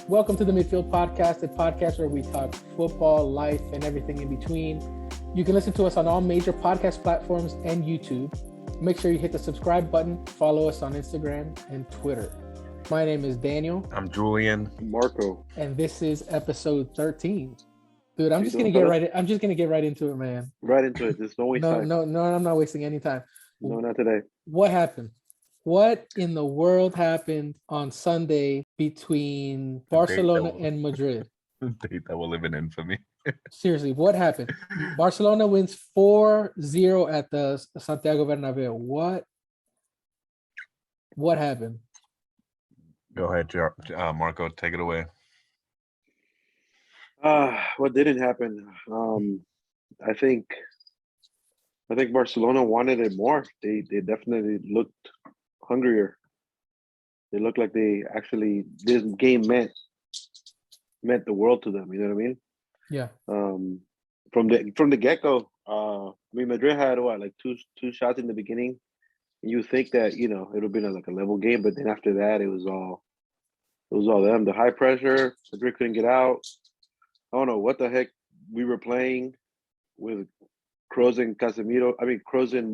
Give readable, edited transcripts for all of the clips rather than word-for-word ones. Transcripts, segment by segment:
Welcome to the Midfield Podcast, a podcast where we talk football, life, and everything in between. You can listen to us on all major podcast platforms and YouTube. Make sure you hit the subscribe button, follow us on Instagram and Twitter. My name is Daniel. I'm Julian. Marco. And this is episode 13. Dude, I'm just gonna get right into it, man. Right into it. There's no waste time. No, I'm not wasting any time. No, not today. What happened? What in the world happened on Sunday between Barcelona and Madrid? Date that will live in infamy. Seriously, what happened? Barcelona wins 4-0 at the Santiago Bernabeu. What happened? Go ahead, Marco. Take it away. What didn't happen? I think Barcelona wanted it more. They definitely looked hungrier. They looked like they actually, this game meant the world to them. You know what I mean? Yeah. From the get-go, Madrid had like two shots in the beginning. And you think that, it would have been like a level game, but then after that it was all them. The high pressure, Madrid couldn't get out. I don't know what the heck we were playing with Kroos and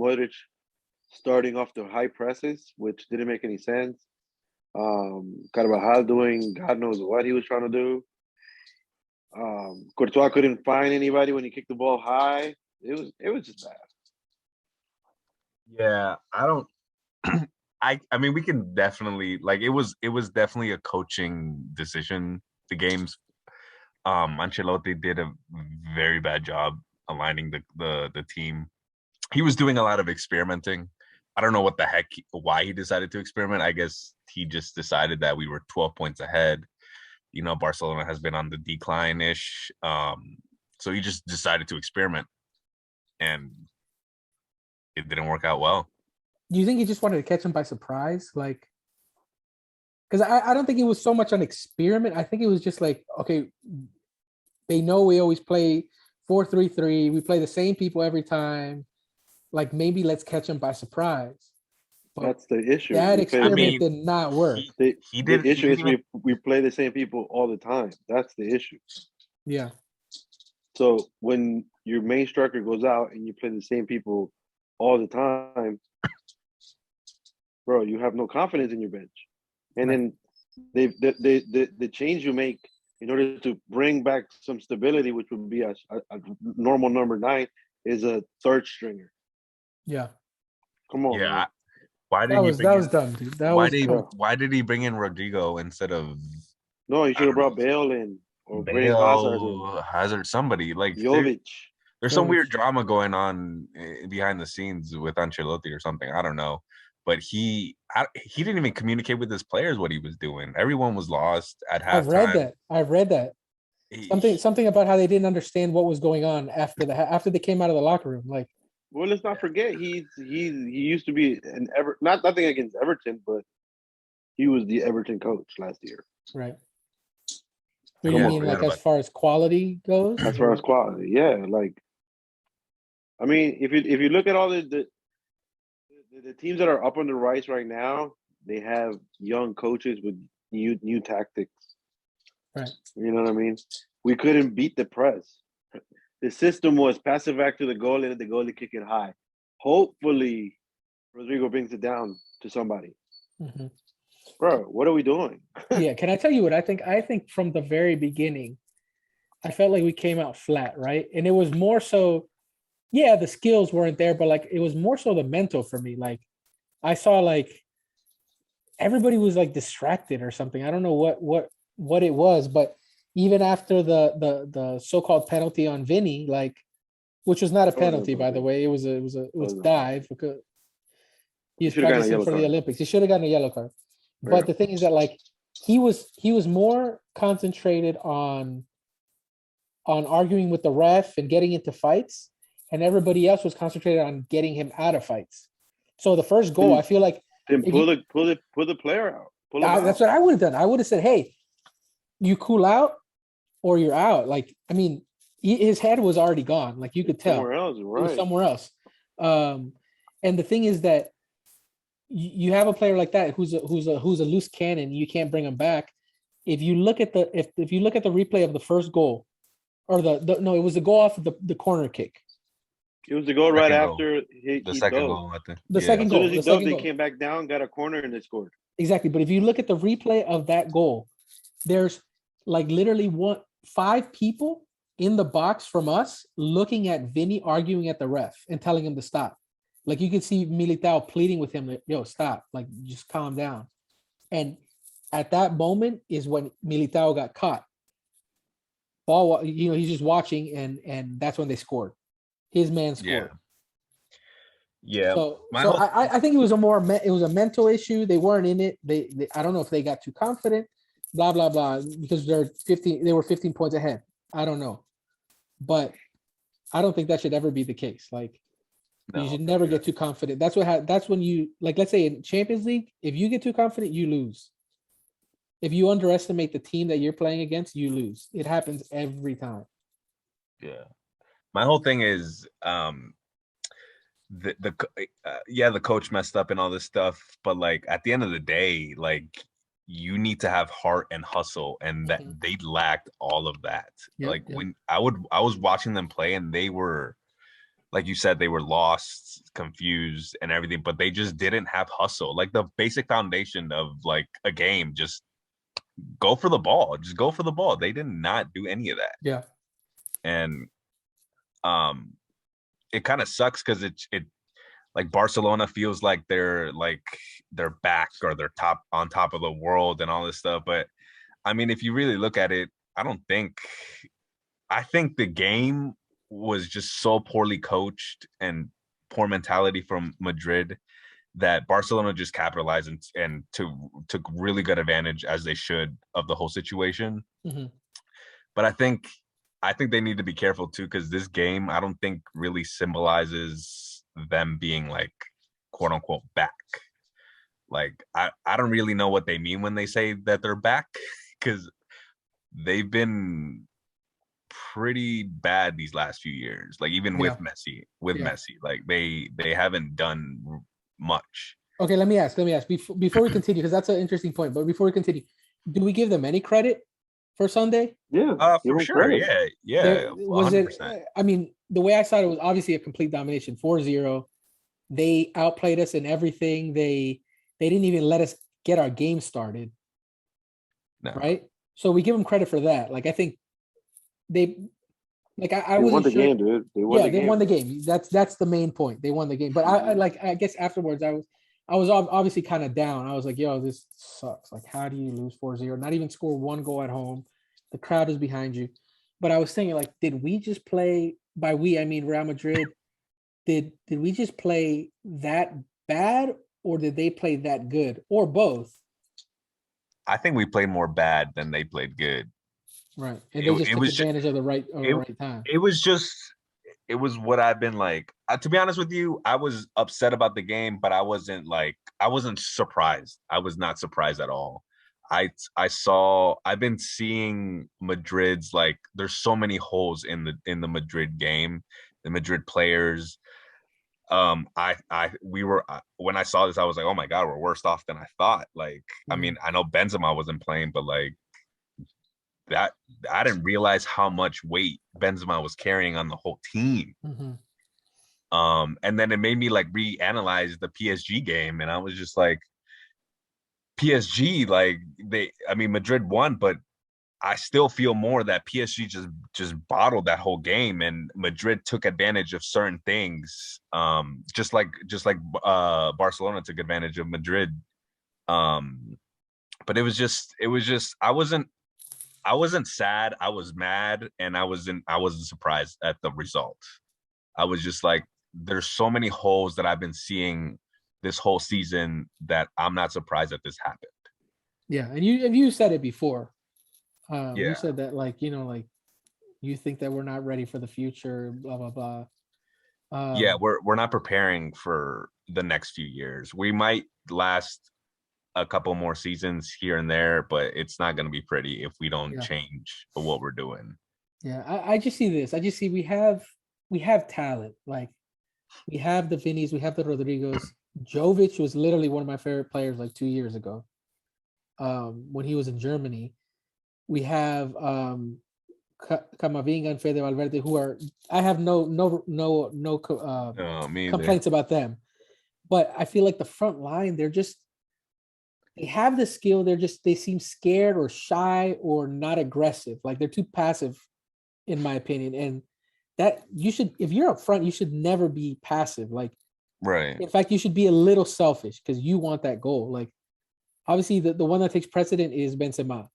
Modric starting off the high presses, which didn't make any sense. Carvajal doing God knows what he was trying to do. Courtois couldn't find anybody when he kicked the ball high. It was just bad. Yeah, I don't. I mean, we can definitely it was definitely a coaching decision. The games, Ancelotti did a very bad job aligning the team. He was doing a lot of experimenting. I don't know why he decided to experiment. I guess he just decided that we were 12 points ahead. Barcelona has been on the decline-ish. So he just decided to experiment. And it didn't work out well. Do you think he just wanted to catch him by surprise? Because I don't think it was so much an experiment. I think it was just like, okay, they know we always play 4-3-3. We play the same people every time. Like, maybe let's catch him by surprise. But that's the issue. That experiment did not work. The issue is we play the same people all the time. That's the issue. Yeah. So when your main striker goes out and you play the same people all the time, bro, you have no confidence in your bench. And then the change you make in order to bring back some stability, which would be a normal number 9, is a third stringer. Yeah. Come on. Yeah. Man. That was dumb, dude. Why did he bring in Rodrigo instead of? No, he should have brought Bale in or Hazard, somebody like Jovic. There's some weird drama going on behind the scenes with Ancelotti or something. I don't know, but he didn't even communicate with his players what he was doing. Everyone was lost at halftime. I've read that. Something about how they didn't understand what was going on after they came out of the locker room. Like, well, let's not forget he used to be nothing against Everton, but he was the Everton coach last year. Right. What do you mean, as far as quality goes? As far as quality, yeah. I mean, if you look at all the teams that are up on the rise right now, they have young coaches with new tactics. Right. You know what I mean? We couldn't beat the press. The system was pass it back to the goalie and the goalie kick it high. Hopefully, Rodrigo brings it down to somebody. Mm-hmm. Bro, what are we doing? Yeah, can I tell you what I think? I think from the very beginning, I felt like we came out flat, right? And it was more so, yeah, the skills weren't there, but it was more so the mental for me. I saw everybody was distracted or something. I don't know what it was, but even after the so-called penalty on Vinny, which was not a penalty, by the way, it was a dive because he was practicing for the Olympics. He should have gotten a yellow card. Yeah. But the thing is that he was more concentrated on on arguing with the ref and getting into fights, and everybody else was concentrated on getting him out of fights. So the first goal, I feel like then pull the player out. Pull him that's out. what I would have done. I would have said, "Hey, you cool out, or you're out." Like, I mean, his head was already gone. Like you could tell, Somewhere else, it was right? somewhere else. And the thing is that you have a player like that who's a loose cannon. You can't bring him back. If you look at the if you look at the replay of the first goal, or no, it was the goal off of the corner kick. It was the goal right Second goal. after The he second dove. goal, I think. The Yeah. second As soon goal. as he The dove, second they goal. came back down, got a corner, and they scored. Exactly. But if you look at the replay of that goal, there's like literally 5 people in the box from us looking at Vinny arguing at the ref and telling him to stop. Like you could see Militao pleading with him, like, yo, stop, like just calm down. And at that moment is when Militao got caught. Ball, he's just watching, and that's when they scored. His man scored. Yeah. So I think it was a mental issue. They weren't in it. They I don't know if they got too confident, blah blah blah, because they were 15 points ahead. I don't know, but I don't think that should ever be the case. Like you should never get too confident. That's when you, like, let's say in Champions League, if you get too confident, you lose. If you underestimate the team that you're playing against, you lose. It happens every time. Yeah. My whole thing is the coach messed up and all this stuff, but like at the end of the day, like you need to have heart and hustle, and that they lacked all of that. When I was watching them play, and they were, like you said, they were lost, confused, and everything, but they just didn't have hustle. Like the basic foundation of like a game, just go for the ball. Just go for the ball. They did not do any of that. Yeah. And it kind of sucks because it like Barcelona feels like they're back, or they're on top of the world and all this stuff. But I mean, if you really look at it, I think the game was just so poorly coached and poor mentality from Madrid that Barcelona just capitalized and took really good advantage, as they should, of the whole situation. Mm-hmm. But I think they need to be careful too, because this game, I don't think really symbolizes them being like quote unquote back. Like I don't really know what they mean when they say that they're back, because they've been pretty bad these last few years. Like even with Messi, like they haven't done much. Okay, let me ask before we continue, because that's an interesting point. But before we continue, do we give them any credit for Sunday? Yeah, for sure. Credit. Yeah. Was 100%. It? I mean, the way I saw it was obviously a complete domination, 4-0. They outplayed us in everything. They didn't even let us get our game started. No. Right? So we give them credit for that. Like I think they won the game, dude. They won the game. That's the main point. They won the game. But I guess afterwards I was obviously kind of down. I was like, yo, this sucks. Like, how do you lose 4-0? Not even score one goal at home. The crowd is behind you. But I was thinking, like, did we just play, by we, I mean Real Madrid, did we just play that bad, or did they play that good, or both? I think we played more bad than they played good. Right. And they just took advantage of the right time. It was what I've been like. To be honest with you, I was upset about the game, but I wasn't surprised. I was not surprised at all. I've been seeing Madrid's, like, there's so many holes in the Madrid game, the Madrid players. When I saw this, I was like, oh my God, we're worse off than I thought. Like, I mean, I know Benzema wasn't playing, but like that, I didn't realize how much weight Benzema was carrying on the whole team. And then it made me like reanalyze the PSG game, and I was just like, PSG, like Madrid won, but I still feel more that PSG just bottled that whole game, and Madrid took advantage of certain things, just like Barcelona took advantage of Madrid. But it was just I wasn't sad. I was mad, and I wasn't surprised at the result. I was just like, there's so many holes that I've been seeing this whole season that I'm not surprised that this happened. Yeah, and you said it before. You said that, like, You think that we're not ready for the future, blah blah blah. Yeah, we're not preparing for the next few years. We might last a couple more seasons here and there, but it's not going to be pretty if we don't change what we're doing. Yeah, I just see this. I just see we have talent. Like we have the Vinnies, we have the Rodrigos. Jovic was literally one of my favorite players like 2 years ago. When he was in Germany, we have Camavinga and Fede Valverde, who are I have no complaints about them, but I feel like the front line they have the skill. They seem scared or shy or not aggressive. Like they're too passive, in my opinion. And that if you're up front, you should never be passive. Like, right. In fact, you should be a little selfish because you want that goal. Like, obviously, the one that takes precedent is Benzema,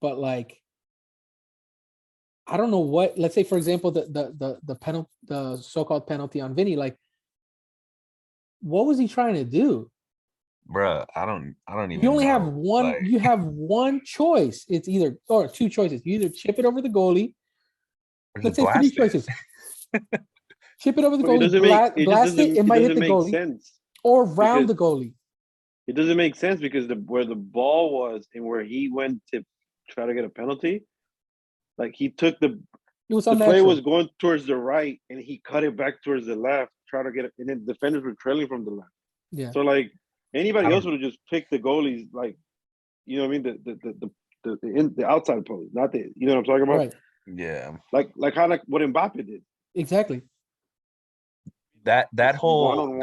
but like, I don't know what. Let's say, for example, the penalty, the so-called penalty on Vinny. Like, what was he trying to do? Bruh, I don't even You only know. have one. Like, you have one choice. It's either or two choices. You either chip it over the goalie. Let's say three choices. Chip it over the goalie. Blast it. It might hit the goalie. Sense or round the goalie. It doesn't make sense because where the ball was and where he went to try to get a penalty, like he took the play was going towards the right and he cut it back towards the left, try to get it, and then the defenders were trailing from the left. Yeah. So like anybody else would have just picked the goalies, like you know what I mean, the outside post, not the you know what I'm talking about? Right. Yeah. Like what Mbappe did. Exactly. That whole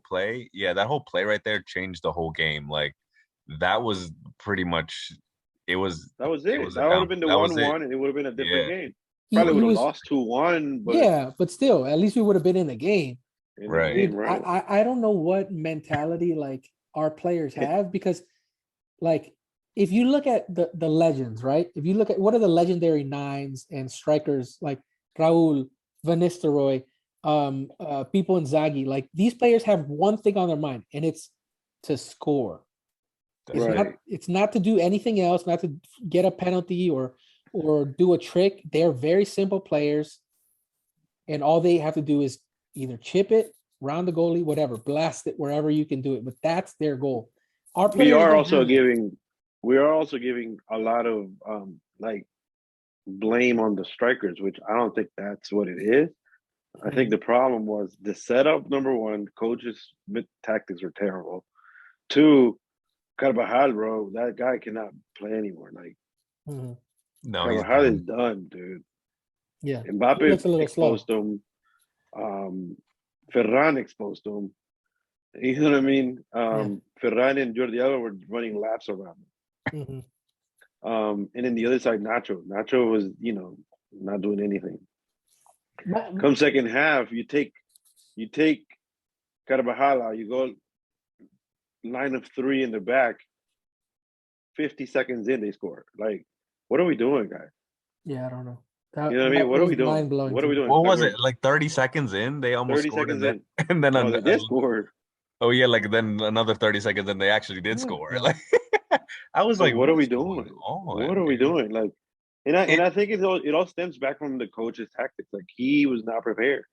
play right there changed the whole game. Like that was pretty much it. That was it. That would have been the 1-1 and it would have been a different game. Probably would have lost 2-1, but but still, at least we would have been in the game. Right. I don't know what mentality like our players have, because like if you look at the legends, right? If you look at what are the legendary nines and strikers like Raul, Van Nistelrooy, people Inzaghi, like these players have one thing on their mind, and it's to score. It's not to do anything else, not to get a penalty or do a trick. They're very simple players, and all they have to do is either chip it, round the goalie, whatever, blast it wherever you can do it. But that's their goal. We are also giving a lot of like blame on the strikers, which I don't think that's what it is. I think the problem was the setup. Number one, coaches' tactics are terrible. Two, Carvajal, bro, that guy cannot play anymore. Like, no, Carvajal is done, dude. Yeah, Mbappe exposed him. Ferran exposed him. You know what I mean? Ferran and Jordi Alba were running laps around him. And then the other side, Nacho. Nacho was, not doing anything. Come second half, you take Carvajal out, you go line of three in the back. 50 seconds in, they score. Like, what are we doing, guys? Yeah, I don't know. You know what I mean? What are we doing? What are we doing? What was it? Like 30 seconds in, they almost 30 scored, seconds and then they scored. Oh yeah, like then another 30 seconds, and they actually did score. Like, I was like, what are we doing? What are we doing? Like, and I think it all stems back from the coach's tactics. Like he was not prepared.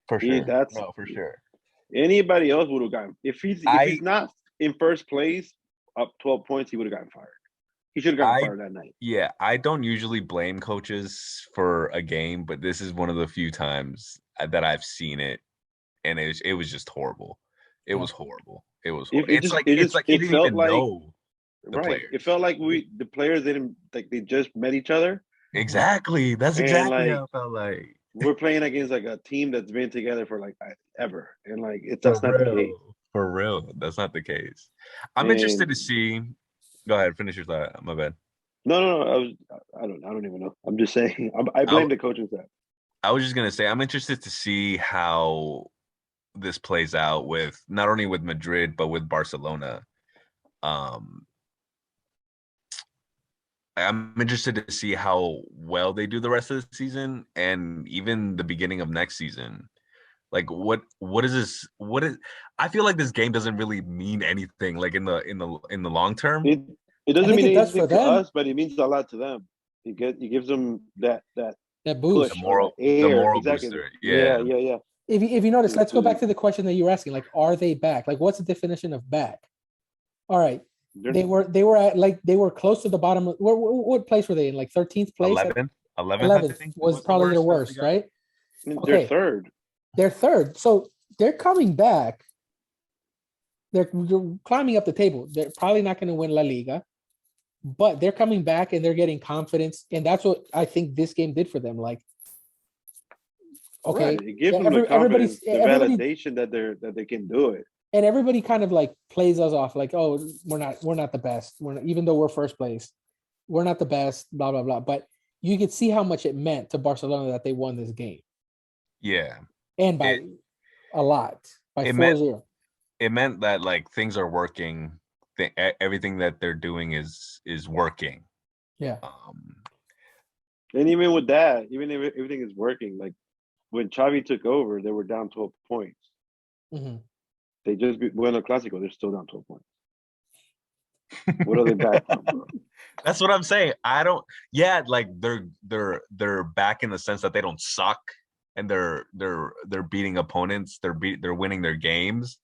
For sure. For sure. Anybody else would have gotten if he's not in first place up 12 points, he would have gotten fired. He should have gotten fired that night. Yeah, I don't usually blame coaches for a game, but this is one of the few times that I've seen it, and it was just horrible. It was horrible. It was horrible. It's like he didn't even know the players. It felt like the players didn't like they just met each other. Exactly. That's exactly how it felt like. We're playing against like a team that's been together for like ever, and like that's not the case. For real, that's not the case. I'm interested to see. Go ahead, finish your thought. My bad. No. I don't even know. I'm just saying. I blame the coaching staff. I was just gonna say I'm interested to see how this plays out with not only with Madrid but with Barcelona. I'm interested to see how well they do the rest of the season and even the beginning of next season. Like what is this? I feel like this game doesn't really mean anything. Like in the long term, it doesn't mean anything to us, but it means a lot to them. It gives them that That boost. push, The air, moral exactly. booster. Yeah, Yeah. yeah, yeah. If you notice, let's go back To- to the question that you were asking. Like, are they back? Like, what's the definition of back? All right. they're- They were at like they were close to the bottom. What place were they in? Like 13th place? 11th, I 11th think was the probably their that they worst, got. right? They're Okay. third. They're third. So they're coming back. They're climbing up the table. They're probably not going to win La Liga, but they're coming back and they're getting confidence. And that's what I think this game did for them. Like, okay, Right. It gives yeah, them the confidence, the everybody, validation that they can do it. and everybody kind of like plays us off like, oh, we're not the best. We're not, even though we're first place, we're not the best, blah, blah, blah. But you could see how much it meant to Barcelona that they won this game. Yeah. And by a lot, by 4-0. It meant that like things are working. Everything that they're doing is working. Yeah. And even with that, even if everything is working, like when Xavi took over, they were down 12 points. Mm-hmm. They just won a Clasico. They're still down 12 points. What are they back from, bro? That's what I'm saying. I don't. Yeah, like they're back in the sense that they don't suck and they're beating opponents. They're winning their games.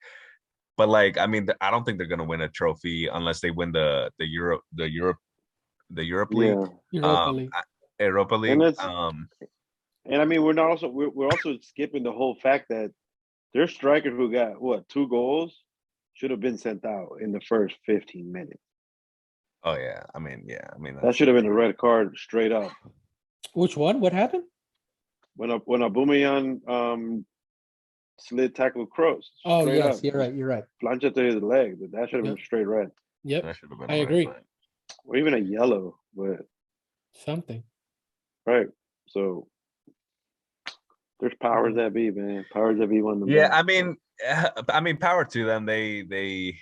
But like, I mean, I don't think they're gonna win a trophy unless they win the Europe League. Yeah. Europa League. Europa League. And I mean, we're also skipping the whole fact that their striker who got 2 goals should have been sent out in the first 15 minutes. Oh yeah, I mean, that should have been a red card straight up. Which one? What happened? When Aubameyang slid tackle Kroos. Oh yes, up. you're right. Plancha to his leg. That should have been straight red. Yep, that should have been I agree. Or even a yellow, but something. Right. So there's powers that be, man. Powers that be one. Yeah, I mean, power to them. They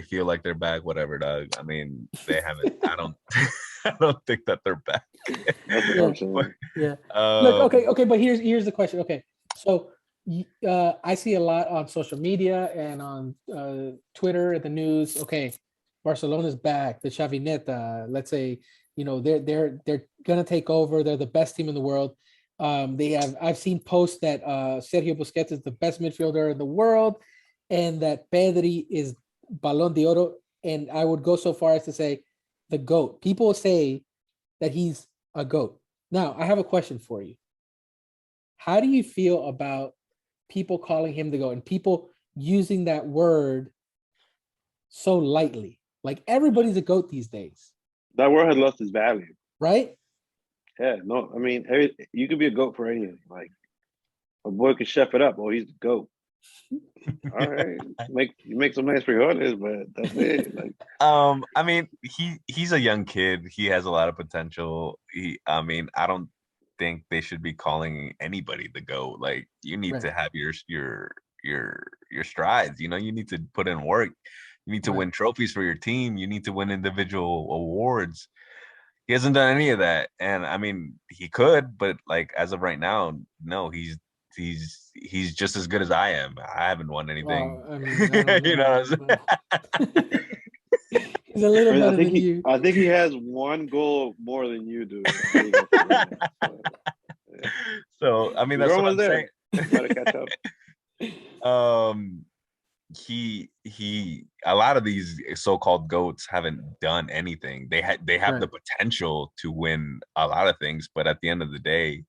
feel like they're back. Whatever, Doug. I mean, they haven't. I don't. I don't think that they're back. That's what I'm saying. Yeah. Look, okay, but here's the question. Okay, so I see a lot on social media and on Twitter, the news. Okay, Barcelona's back. The Chavineta. Let's say they're gonna take over. They're the best team in the world. I've seen posts that Sergio Busquets is the best midfielder in the world, and that Pedri is Balón de Oro. And I would go so far as to say the GOAT. People say that he's a GOAT. Now, I have a question for you. How do you feel about people calling him the GOAT and people using that word so lightly? Like everybody's a GOAT these days. That word has lost its value. Right? Yeah, no, I mean, you could be a GOAT for anything. Like a boy could chef it up. Oh, he's the GOAT. All right, make some nice frijoles, but that's it. Like, I mean, he's a young kid. He has a lot of potential. I mean, I don't think they should be calling anybody the GOAT. Like, you need to have your strides. You need to put in work. You need to win trophies for your team. You need to win individual awards. He hasn't done any of that, and I mean, he could, but like as of right now, no, he's just as good as I am. I haven't won anything. Well, I mean, I don't know. He's a little better than you. I think he has 1 goal more than you do. So I mean, that's what I'm saying. Try to catch up. A lot of these so-called GOATs haven't done anything. They have the potential to win a lot of things, but at the end of the day,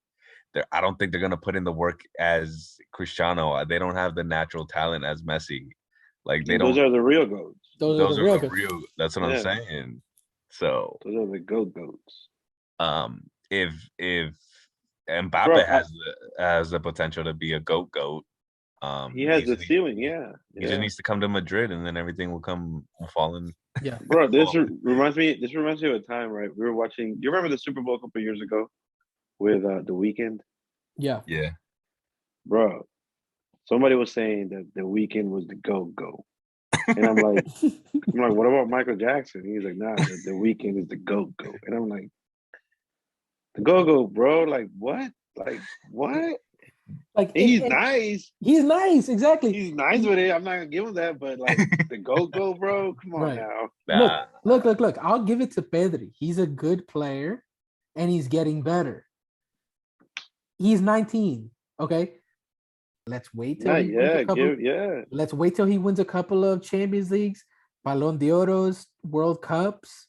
I don't think they're gonna put in the work as Cristiano. They don't have the natural talent as Messi. Like those are the real GOATs. Those are the real. That's what I'm saying. So those are the GOATs. If Mbappe has the potential to be a GOAT. He has the ceiling, He just needs to come to Madrid, and then everything will fall in. Yeah, bro. This reminds me of a time, right? We were watching. You remember the Super Bowl a couple of years ago with the Weeknd? Yeah, bro. Somebody was saying that the Weeknd was the GOAT, and I'm like, what about Michael Jackson? He's like, nah, the Weeknd is the GOAT. And I'm like, the GOAT, bro. Like what? Like what? Like he's nice. He's nice, exactly. He's nice with it. I'm not gonna give him that, but like the GOAT, bro. Come on now. Look. I'll give it to Pedri. He's a good player, and he's getting better. He's 19. Okay. Let's wait till he wins a couple. Let's wait till he wins a couple of Champions Leagues, Ballon d'Oros, World Cups.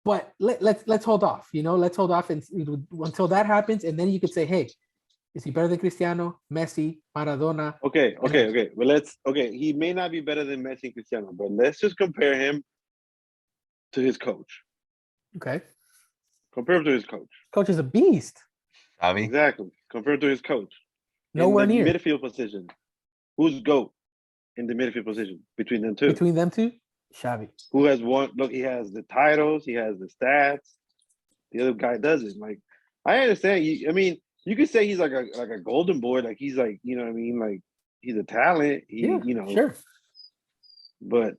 But let's hold off. Let's hold off until that happens, and then you could say, hey, is he better than Cristiano, Messi, Maradona? Okay. But he may not be better than Messi and Cristiano, but let's just compare him to his coach. Okay. Compare him to his coach. Coach is a beast. Javi? Exactly. Compare him to his coach. Nowhere in the near. midfield position. Who's GOAT in the midfield position between them two? Between them two, Xavi. Who has won? Look, he has the titles. He has the stats. The other guy doesn't. Like, I understand. You could say he's like a golden boy. Like he's like, you know what I mean? Like he's a talent. Sure. But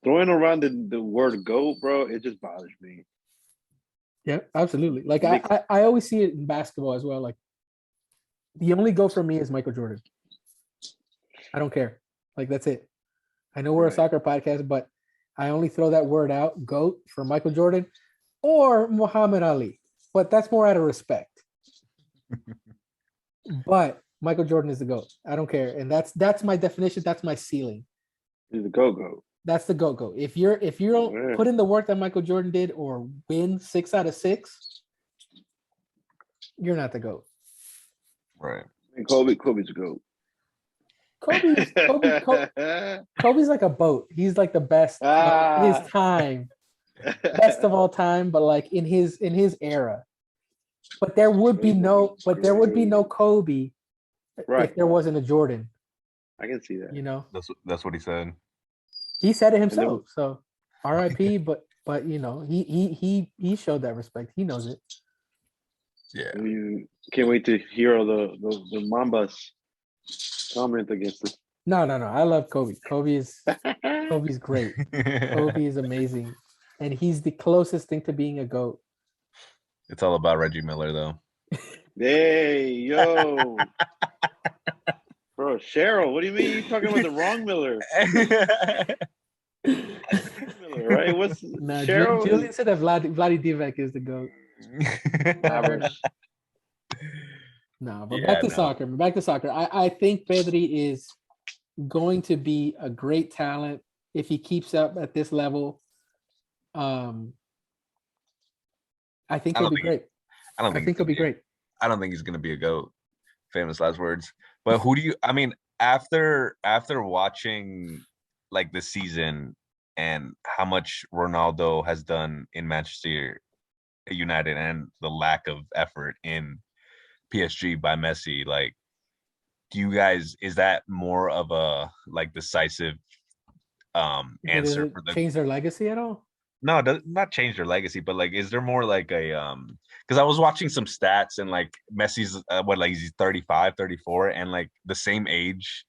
throwing around the word GOAT, bro, it just bothers me. Yeah, absolutely. Like I always see it in basketball as well. Like the only GOAT for me is Michael Jordan. I don't care. Like that's it. I know we're a soccer podcast, but I only throw that word out, GOAT, for Michael Jordan or Muhammad Ali. But that's more out of respect. But Michael Jordan is the GOAT. I don't care. And that's my definition. That's my ceiling. He's the GOAT. That's the GOAT. If you don't put in the work that Michael Jordan did or win 6 out of 6, you're not the GOAT. Right. And Kobe's a GOAT. Kobe's like a boat. He's like the best of his time. Best of all time, but like in his era. But there would be no Kobe if there wasn't a Jordan. I can see that. That's what he said. He said it himself. So RIP, but he showed that respect. He knows it. Yeah. You can't wait to hear the Mambas comment against it. No. I love Kobe. Kobe's great. Kobe is amazing. And he's the closest thing to being a GOAT. It's all about Reggie Miller, though. Hey, yo. Bro, Cheryl, what do you mean you're talking about the wrong Miller? Miller, right? What's Cheryl? Julian said that Vlade Divac is the GOAT. No, but back to soccer. I think Pedri is going to be a great talent if he keeps up at this level. I think he'll be great. I think he'll be great. I don't think he's going to be a GOAT. Famous last words. But who do you? I mean, after watching like the season and how much Ronaldo has done in Manchester United and the lack of effort in PSG by Messi, like, do you guys, is that more of a like decisive answer for the change their legacy at all? No, not change their legacy, but like, is there more like a because I was watching some stats and like Messi's he's 35, 34, and like the same age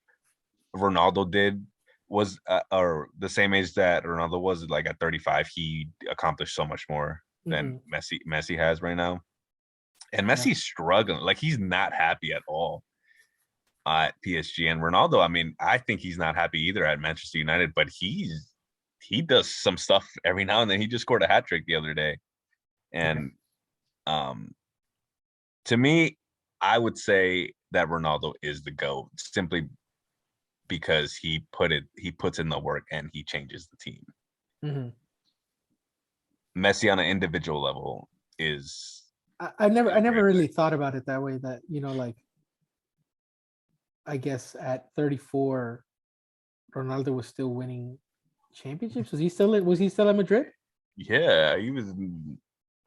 Ronaldo was or the same age that Ronaldo was, like at 35, he accomplished so much more than Messi has right now. And Messi's struggling, like he's not happy at all at PSG. And Ronaldo, I mean, I think he's not happy either at Manchester United, but he does some stuff every now and then. He just scored a hat trick the other day. And to me, I would say that Ronaldo is the GOAT simply because he puts in the work and he changes the team. Messi on an individual level is I never really thought about it that way, that like I guess at 34 Ronaldo was still winning championships. Was he still at Madrid? Yeah, he was.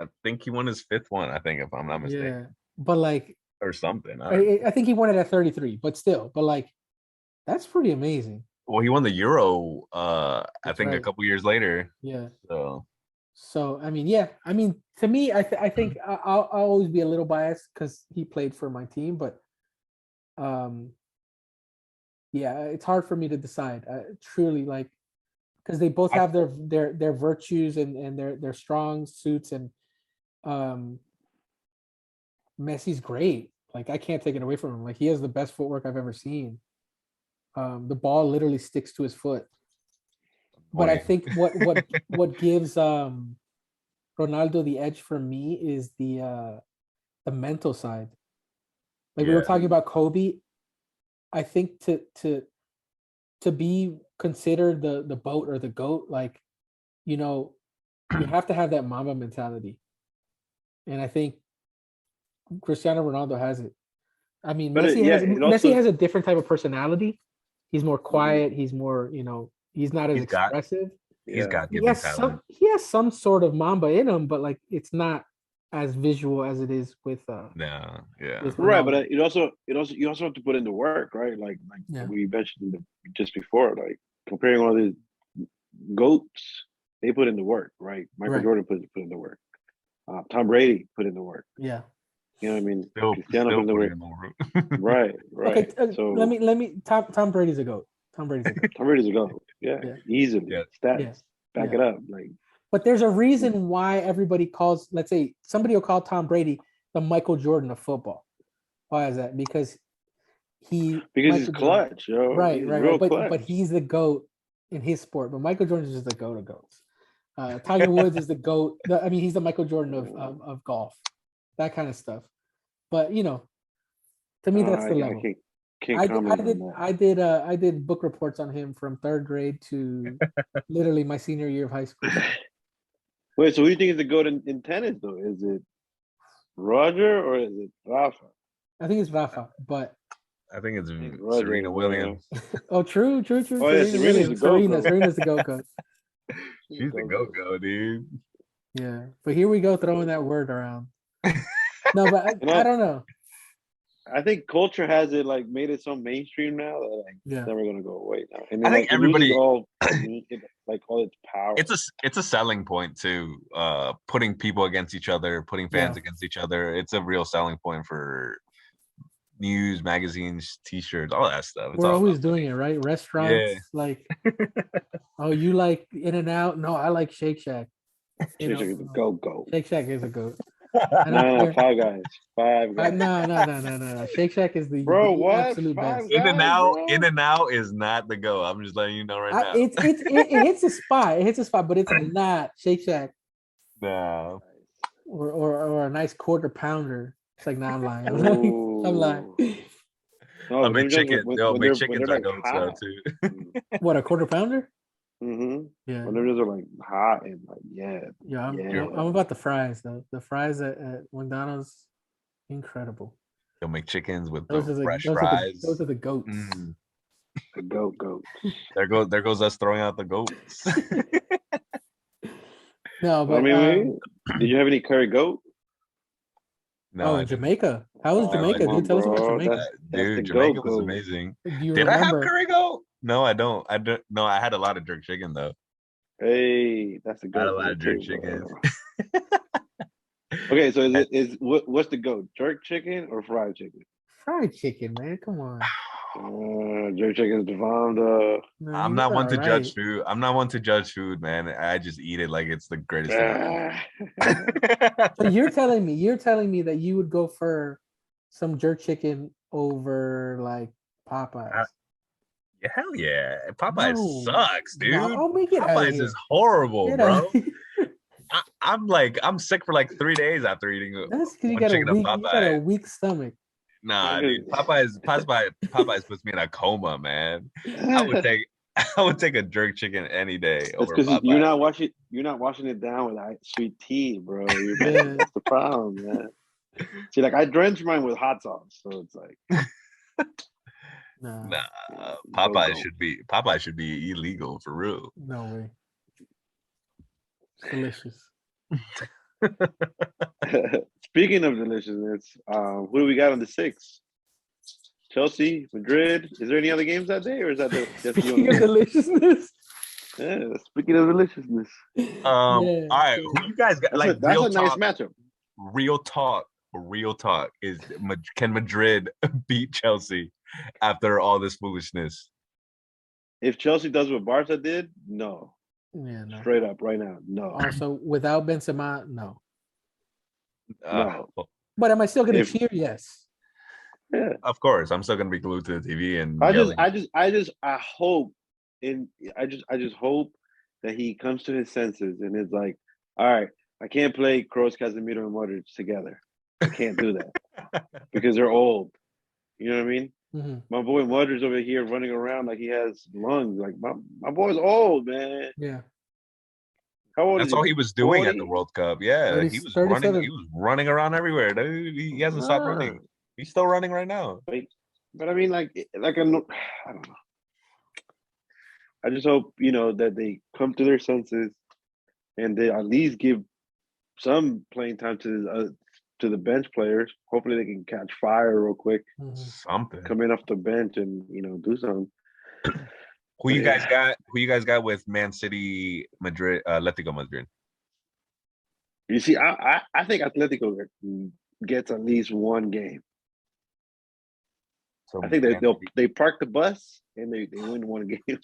I think he won his 5th one, I think, if I'm not mistaken. Yeah, but like, or something. I think he won it at 33, but still, but like, that's pretty amazing. Well, he won the Euro, I think, a couple years later. Yeah. So I mean, to me, I think I'll always be a little biased because he played for my team, but it's hard for me to decide. Truly, like, because they both have their virtues and their strong suits, and Messi's great. Like, I can't take it away from him. Like, he has the best footwork I've ever seen. The ball literally sticks to his foot. But I think what gives Ronaldo the edge for me is the mental side. Like we were talking about Kobe. I think to be considered the boat or the goat, like, you know, you have to have that Mamba mentality. And I think Cristiano Ronaldo has it. I mean, But Messi has a different type of personality. He's more Mhm. quiet. He's more, he's not as He's got expressive. he's got He given has talent. some sort of Mamba in him, but like it's not as visual as it is with No, yeah. with Right, Ronaldo. but you also have to put in the work, right? Like Yeah. we mentioned just before, like comparing all these goats, they put in the work, right? Michael Right. Jordan put in the work. Tom Brady put in the work. Yeah. You know what I mean? Still Cristiano put in the work. putting in the work. Right. Okay. So let me. Tom Brady's a goat. Tom Brady's a goat. Tom Brady's a go. Yeah, Yeah. easily. Yeah. Stats Yeah. back Yeah. it up. Like, But there's a reason why everybody calls. Let's say somebody will call Tom Brady the Michael Jordan of football. Why is that? Because he's Michael Jordan- clutch, yo. right, He's right, real right. But clutch. he's the goat in his sport. But Michael Jordan is just the goat of goats. Tiger Woods is the goat. He's the Michael Jordan of golf. That kind of stuff. But to me, that's the level. Can't comment on that. I did book reports on him from third grade to literally my senior year of high school. Wait, so who do you think is the goat in tennis though? Is it Roger or is it Rafa? I think it's Rafa, but I think it's Roger, Serena Williams. oh, true. Oh, yeah, Serena's Serena's the goat. She's the go, dude. Yeah, but here we go throwing that word around. No, but I don't know. I think culture has it like made it so mainstream now that like Yeah. it's never gonna go away now. And I then, think everybody all like all its power. it's a selling point too. Putting people against each other, putting fans against each other. It's a real selling point for news, magazines, T-shirts, all that stuff. We're always doing it, right? Restaurants, like, oh, you like In-N-Out? No, I like Shake Shack. Shake Shack is a go. Shake Shack is a goat. No, Five Guys. No. Shake Shack is the absolute best. In-N-Out is not the go. I'm just letting you know right now. It hits a spot. It hits a spot, but it's not Shake Shack. No. Or a nice quarter pounder. It's like, nah, I'm lying. I'm lying. No, McChickens are goats though too. What, a quarter pounder? Mm-hmm. Yeah. When they're just like hot and like I'm about the fries though. The fries at McDonald's, incredible. Yo, McChickens with Those the fresh fries. Those are the goats. The goat. There goes us throwing out the goats. No, but did you have any curry goat? No, Jamaica. How was Jamaica? Dude, tell us about Jamaica. Dude, Jamaica was amazing. Did I have curry goat? No, I don't. No, I had a lot of jerk chicken though. Hey, that's a goat. I had a lot of jerk chicken. Okay, so what's the goat? Jerk chicken or fried chicken? Fried chicken, man. Come on. Jerk chicken is the bomb though. No, I'm not one to judge food. I'm not one to judge food, man. I just eat it like it's the greatest thing. So you're telling me that you would go for some jerk chicken over like Popeyes? Hell yeah. Popeyes sucks, dude. No, Popeyes is horrible, bro. I'm sick for like 3 days after eating that's because you got a weak stomach. Nah, dude. Popeyes puts me in a coma, man. I would take a jerk chicken any day over Popeyes. You're not washing it down with sweet tea, bro. That's the problem, man. See, like I drench mine with hot sauce, so it's like nah. Popeyes should be illegal for real. No way. Delicious. Speaking of deliciousness, who do we got on the 6th? Chelsea, Madrid. Is there any other games that day, or is that just Speaking of deliciousness? Yeah, speaking of deliciousness. All right, you guys got that's a nice matchup. Real talk is, can Madrid beat Chelsea after all this foolishness? If Chelsea does what Barca did, no. Yeah, no. Straight up right now, no. Also, without Benzema, no. No. But am I still going to cheer? Yes. Yeah. Of course, I'm still going to be glued to the TV and I hope that he comes to his senses and is like, all right, I can't play Kroos, Casemiro, and Modric together. I can't do that because they're old. You know what I mean? Mm-hmm. My boy Mudder's over here running around like he has lungs. Like my boy's old, man. Yeah. How old is That's he? all he Like was doing at the 40? World Cup. Yeah, 30, he was running. He 37. was running around everywhere. Dude. He hasn't stopped Nah. running. He's still running right now. But I mean, like I don't know. I just hope that they come to their senses and they at least give some playing time to the bench players. Hopefully, they can catch fire real quick, Mm-hmm. Something. come in off the bench, and do something. Who you guys got? Who you guys got with Man City, Madrid, Atletico Madrid? You see, I think Atletico gets at least one game. So I think they park the bus and they win one game.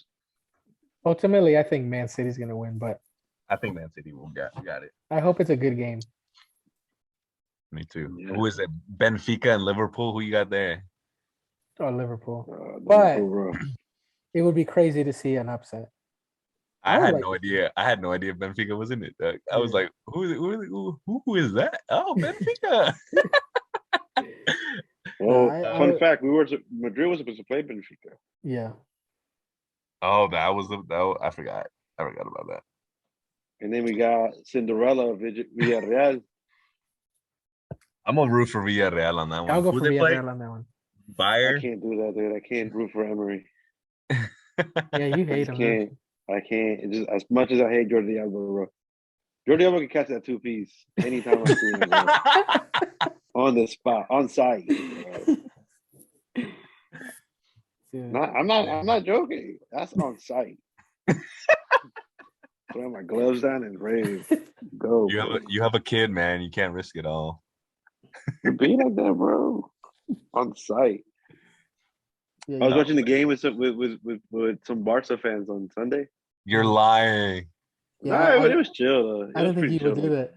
Ultimately, I think Man City's gonna win, but I think Man City will got it. I hope it's a good game. Me too. Yeah. Who is it? Benfica and Liverpool. Who you got there? Oh, Liverpool. But But it would be crazy to see an upset. I would had like no to idea. I had no idea Benfica was in it. I was Yeah. like, who is that? Oh, Benfica. Well, I- fun fact: Madrid was supposed to play Benfica, Yeah. Oh, I forgot. I forgot about that. and then we got Cinderella Villarreal. I'm gonna root for Villarreal on that one. I'll go Who for they play? Villarreal on that one. I Bayer. can't do that, dude. I can't root for Emery. Yeah, you I hate just him. can't. I can't. It's just as much as I hate Jordi Alba, bro. Jordi Alba can catch that 2-piece anytime I see him, bro. On the spot, on site. Bro. Dude. I'm not joking. That's on site. Put my gloves down and ready to go. You have a kid, man. You can't risk it all. Be like that, bro. On site. Yeah, I was yeah. watching the game with some Barca fans on Sunday. You're lying. Yeah, Nah, but it was chill though. I didn't think you would do that.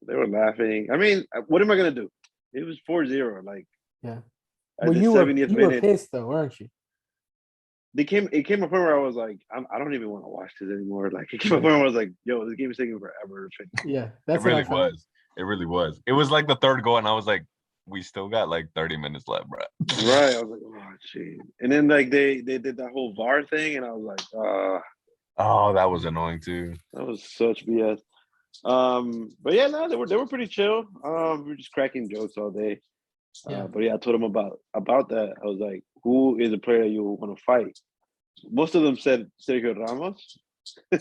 They were laughing. I mean, what am I gonna do? It was 4-0. Like Yeah. at Well, the you were 70th you were minute, pissed though, weren't you? it came a point where I was like, I don't even want to watch this anymore. Like it came a point where I was like, yo, this game is taking forever to finish. Yeah, It that's what I really felt. was. It really was. It was like the third goal, and I was like, we still got like 30 minutes left, bro. Right. I was like, oh jeez. And then like they did that whole VAR thing, and I was like, Oh, that was annoying too. that was such BS. But yeah, no, they were pretty chill. We were just cracking jokes all day. Yeah. But yeah, I told them about that. I was like, who is a player you want to fight? Most of them said Sergio Ramos,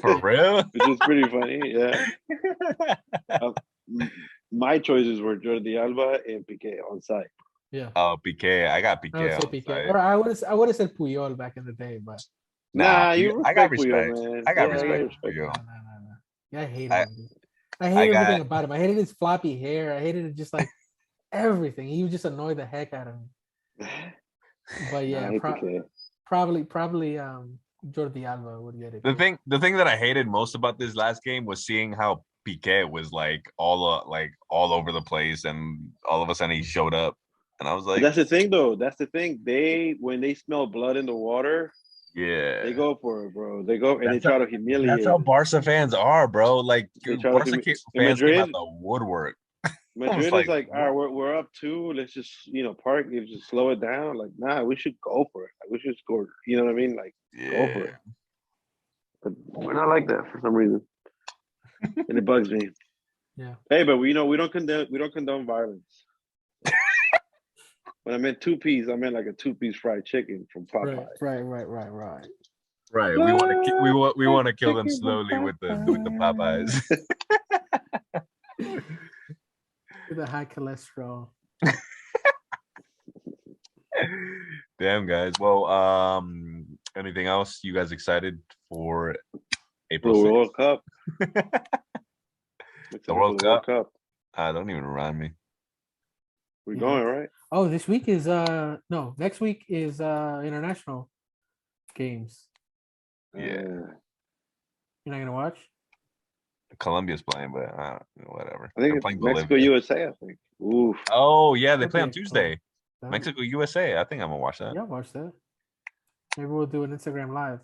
For real? which is pretty funny. Yeah. My choices were Jordi Alba and Piqué on site. Yeah. Oh, PK. I got PK. I would say on PK. site. Or I would have said Puyol back in the day, but Nah, I you got respect Puyol, respect. man. I got Yeah, respect you for no, you. no. Yeah, I hate I- him. Dude. I I hate everything got- about him. I hated his floppy hair. I hated it just like everything. He would just annoy the heck out of me. But yeah, I hate Piqué. probably Jordi Alba would get it. The too. thing that I hated most about this last game was seeing how PK was like all over the place, and all of a sudden he showed up, and I was But like, that's the thing, though. That's the thing. When they smell blood in the water, yeah, they go for it, bro. They go and they That's try to humiliate. that's how him. Barca fans are, bro. Like They try to Barca in fans came out Madrid. the woodwork. Madrid like, is like, all right, we're up 2. Let's just park. You just slow it down. Like, nah, we should go for it. Like, we should score. You know what I mean? Like, go for it. But we're not like that for some reason, and it bugs me. Yeah. Hey, but we don't condone violence. When I meant 2-piece, I meant like a 2-piece fried chicken from Popeye. Right. Right. We want to kill them slowly with the Popeyes. With the high cholesterol. Damn, guys. Well, anything else? You guys excited for April 6th? World Cup. The World Cup. Don't even remind me. We're going, right? Oh, this week is no, next week is international games. Yeah. You're not gonna watch? Colombia's playing, but whatever. I think They're it's playing Mexico, Bolivia. USA, I think. Oof. Oh, yeah, they play on Okay. Tuesday. Oh, Mexico, USA. I think I'm gonna watch that. yeah, watch that. Maybe we'll do an Instagram live.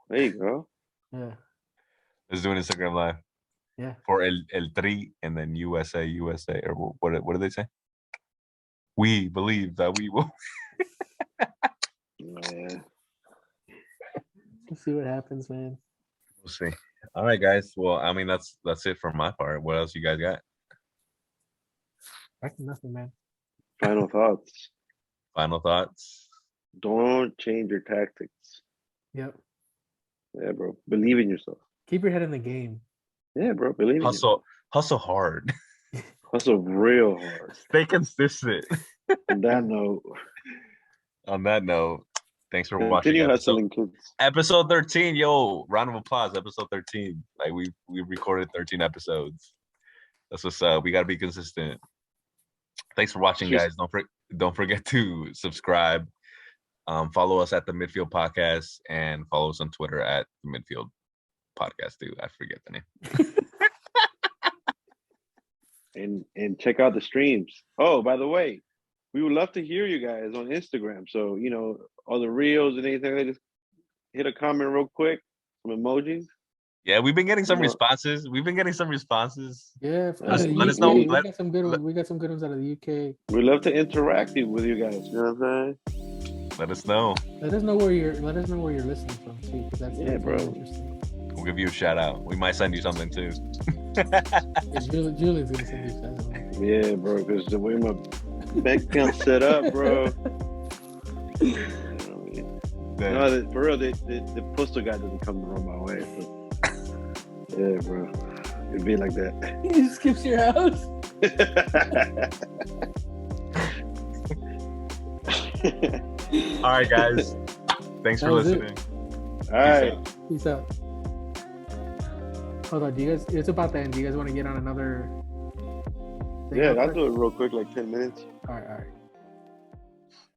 There you go. Yeah. Let's do an Instagram live. Yeah. For El Tri and then USA, or what do they say? We believe that we will. see what happens, man. We'll see. All right, guys. Well, I mean, that's it for my part. What else you guys got? Nothing, man. Final thoughts. Final thoughts? Don't change your tactics. Yep. Yeah, bro. Believe in yourself. Keep your head in the game. Yeah, bro. Believe in yourself. Hustle hard. Hustle real hard. Stay consistent. On that note, thanks for continue watching hustling, kids. episode 13. Yo, round of applause. Episode 13. Like we recorded 13 episodes. That's what's up. We gotta be consistent. Thanks for watching, guys. Don't forget to subscribe. Follow us at the Midfield Podcast and follow us on Twitter at the Midfield Podcast too. I forget the name. and check out the streams. Oh, by the way, we would love to hear you guys on Instagram. So, all the reels and anything, just hit a comment real quick, some emojis. Yeah, we've been getting some responses. Yeah, let us know. We got some good ones out of the UK. We love to interact with you guys. You know what I'm saying? Let us know. Let us know where you're listening from too, because that's bro. Interesting. We'll give you a shout out. We might send you something too. Julie's gonna send you something. Yeah, bro, because the way my bank account set up, bro. No, for real, the postal guy doesn't come to run my way. So. Yeah, bro. It'd be like that. He just skips your house. All right, guys. Thanks for listening. All right. Peace out. Hold on. It's about to end. Do you guys want to get on another? Yeah, I'll do it real quick, like 10 minutes. All right.